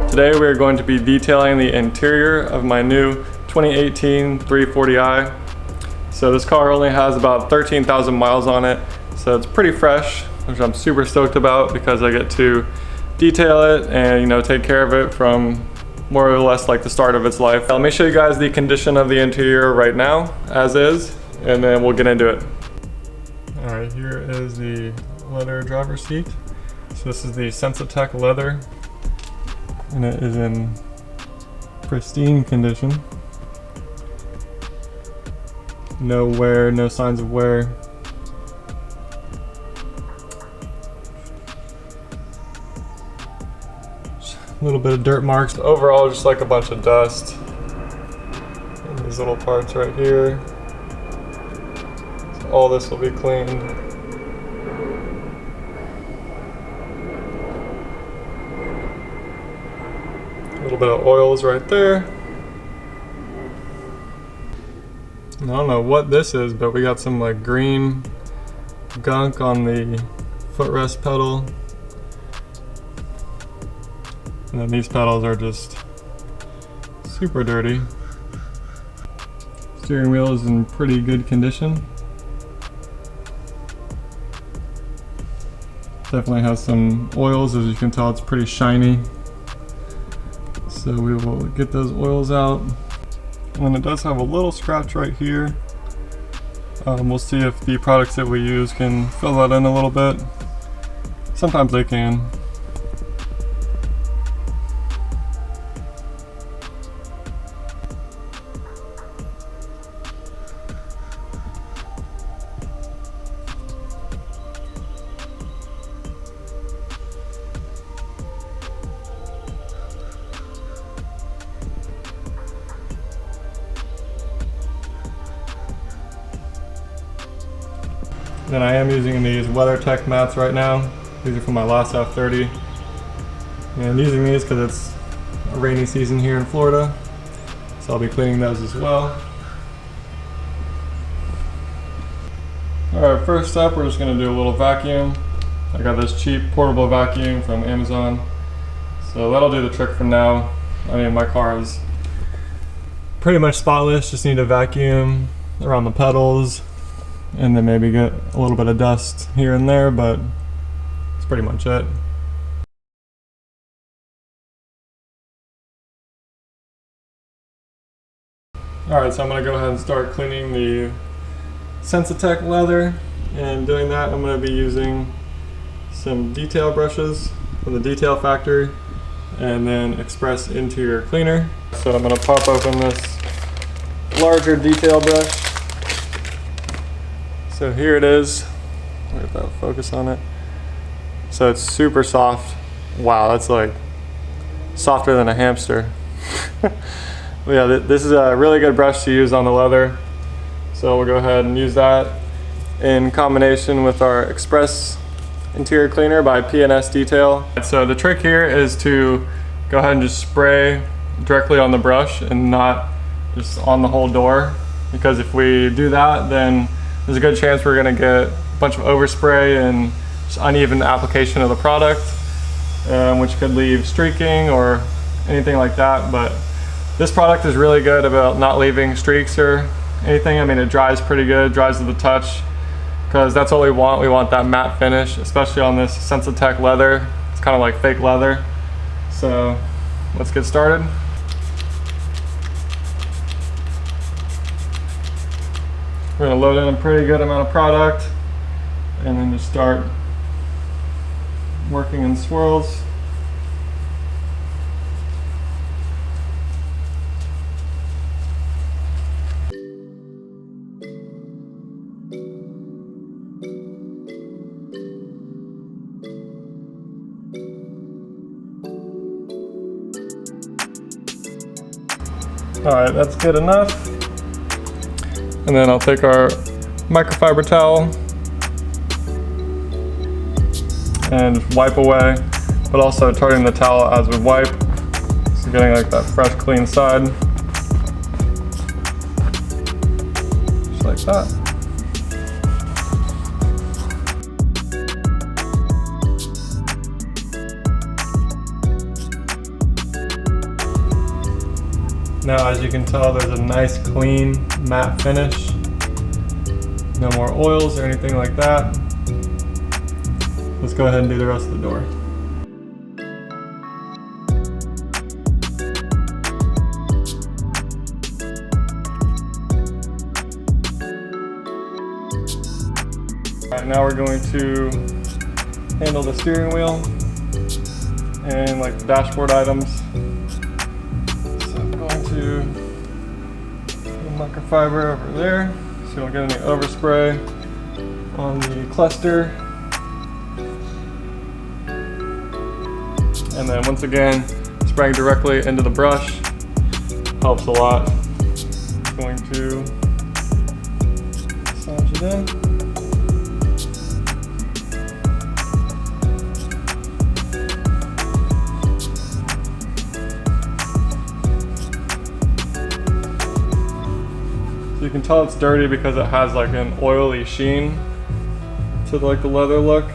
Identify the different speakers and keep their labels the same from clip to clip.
Speaker 1: Today we are going to be detailing the interior of my new 2018 340i. So this car only has about 13,000 miles on it, so it's pretty fresh, which I'm super stoked about because I get to detail it and take care of it from more or less like the start of its life. Let me show you guys the condition of the interior right now, as is, and then we'll get into it. All right, here is the leather driver's seat. So this is the Sensatec leather, and it is in pristine condition. No wear, no signs of wear. A little bit of dirt marks. Overall, just like a bunch of dust. And these little parts right here. So all this will be cleaned. A little bit of oils right there. I don't know what this is, but we got some like green gunk on the footrest pedal. And then these pedals are just super dirty. Steering wheel is in pretty good condition. Definitely has some oils, as you can tell it's pretty shiny. So we will get those oils out. And it does have a little scratch right here. We'll see if the products that we use can fill that in a little bit. Sometimes they can. Then I am using these WeatherTech mats right now. These are from my last F30. And I'm using these because it's a rainy season here in Florida. So I'll be cleaning those as well. Alright, first up we're just going to do a little vacuum. I got this cheap portable vacuum from Amazon. So that'll do the trick for now. I mean, my car is pretty much spotless, just need a vacuum around the pedals. And then maybe get a little bit of dust here and there, but that's pretty much it. Alright, so I'm going to go ahead and start cleaning the Sensatec leather. And doing that, I'm going to be using some detail brushes from the Detail Factory and then Express Interior Cleaner. So I'm going to pop open this larger detail brush. So here it is. Look at that focus on it. So it's super soft. Wow, that's like softer than a hamster. Yeah, this is a really good brush to use on the leather. So we'll go ahead and use that in combination with our Express Interior Cleaner by P&S Detail. So the trick here is to go ahead and just spray directly on the brush and not just on the whole door. Because if we do that, then there's a good chance we're going to get a bunch of overspray and just uneven application of the product, which could leave streaking or anything like that. But this product is really good about not leaving streaks or anything. I mean, it dries pretty good, dries to the touch, because that's what we want. We want that matte finish, especially on this Sensatec leather. It's kind of like fake leather. So let's get started. We're going to load in a pretty good amount of product and then just start working in swirls. Alright, that's good enough. And then I'll take our microfiber towel and just wipe away, but also turning the towel as we wipe. So So getting like that fresh, clean side. Just like that. Now, as you can tell, there's a nice, clean, matte finish. No more oils or anything like that. Let's go ahead and do the rest of the door. All right, now we're going to handle the steering wheel and like the dashboard items. So I'm going to put the microfiber over there so you don't get any overspray on the cluster. And then once again, spraying directly into the brush helps a lot. Going to massage it in. So you can tell it's dirty because it has like an oily sheen to like the leather look.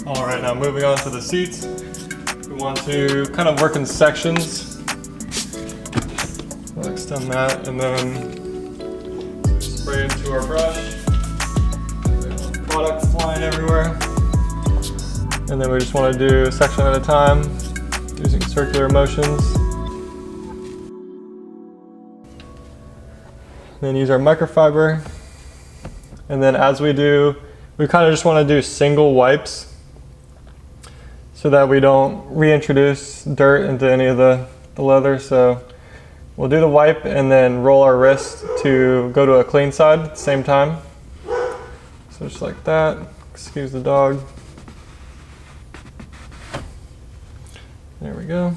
Speaker 1: All right, now moving on to the seats. We want to kind of work in sections. We'll extend that and then spray into our brush. Product flying everywhere. And then we just want to do a section at a time using circular motions. Then use our microfiber. And then as we do, we kind of just want to do single wipes so that we don't reintroduce dirt into any of the leather. So we'll do the wipe and then roll our wrist to go to a clean side at the same time. So just like that. Excuse the dog. There we go.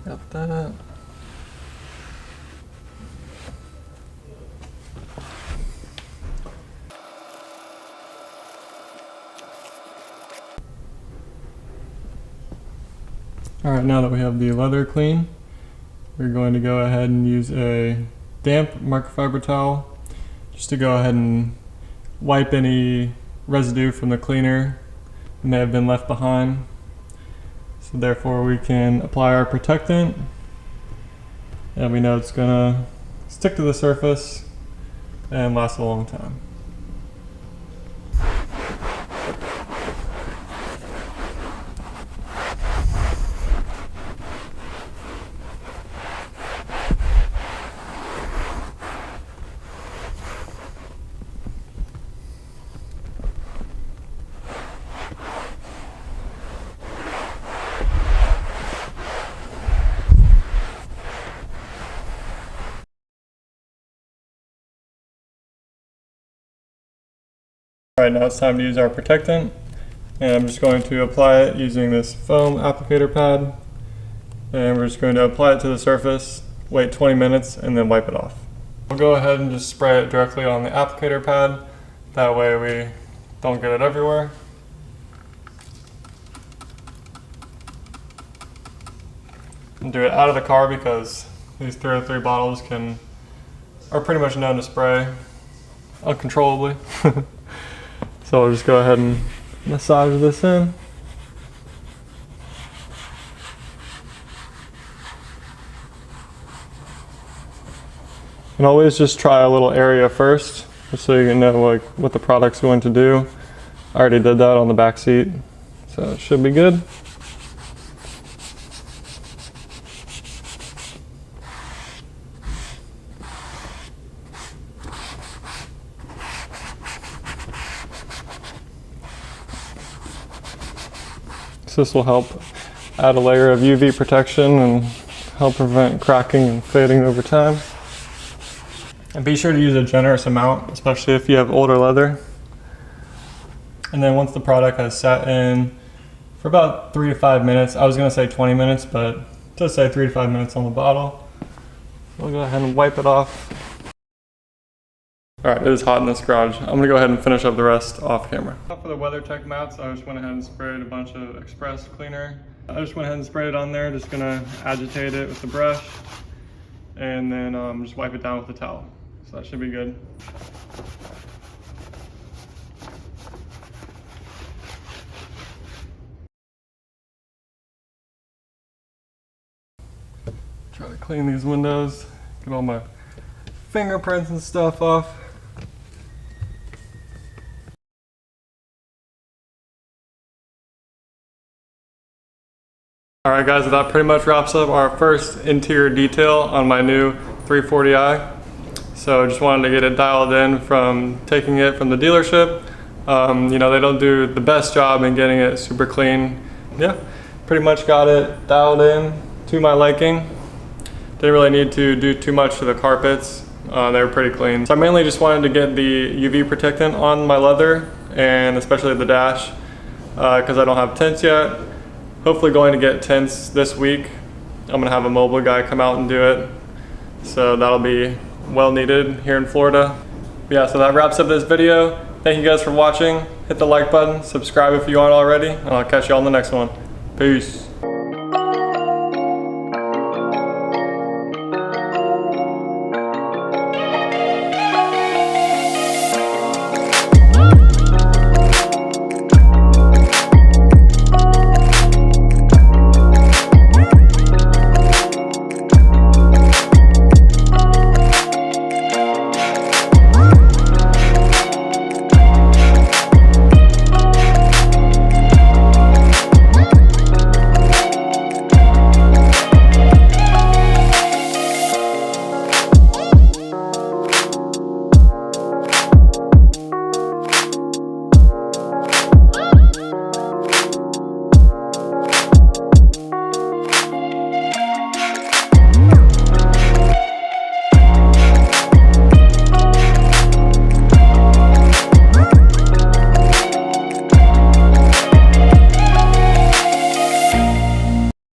Speaker 1: Got that. All right, now that we have the leather clean, we're going to go ahead and use a damp microfiber towel just to go ahead and wipe any residue from the cleaner that may have been left behind. So therefore we can apply our protectant, and we know it's gonna stick to the surface and last a long time. All right, now it's time to use our protectant, and I'm just going to apply it using this foam applicator pad, and we're just going to apply it to the surface, wait 20 minutes, and then wipe it off. We'll go ahead and just spray it directly on the applicator pad, that way we don't get it everywhere. And do it out of the car because these 303 bottles are pretty much known to spray uncontrollably. So I'll just go ahead and massage this in. And always just try a little area first, just so you can know like what the product's going to do. I already did that on the back seat, so it should be good. So this will help add a layer of UV protection and help prevent cracking and fading over time. And be sure to use a generous amount, especially if you have older leather. And then once the product has sat in for about 3 to 5 minutes, I was gonna say 20 minutes, but just say 3 to 5 minutes on the bottle. We'll go ahead and wipe it off. All right, it is hot in this garage. I'm gonna go ahead and finish up the rest off camera. For the WeatherTech mats, I just went ahead and sprayed a bunch of Express cleaner. I just went ahead and sprayed it on there, just gonna agitate it with the brush, and then just wipe it down with the towel. So that should be good. Try to clean these windows, get all my fingerprints and stuff off. All right guys, that pretty much wraps up our first interior detail on my new 340i. So just wanted to get it dialed in from taking it from the dealership. You know, they don't do the best job in getting it super clean. Yeah, pretty much got it dialed in to my liking. Didn't really need to do too much to the carpets. They were pretty clean. So I mainly just wanted to get the UV protectant on my leather and especially the dash because I don't have tints yet. Hopefully going to get tints this week. I'm gonna have a mobile guy come out and do it. So that'll be well needed here in Florida. Yeah, so that wraps up this video. Thank you guys for watching. Hit the like button, subscribe if you aren't already, and I'll catch you all in the next one. Peace.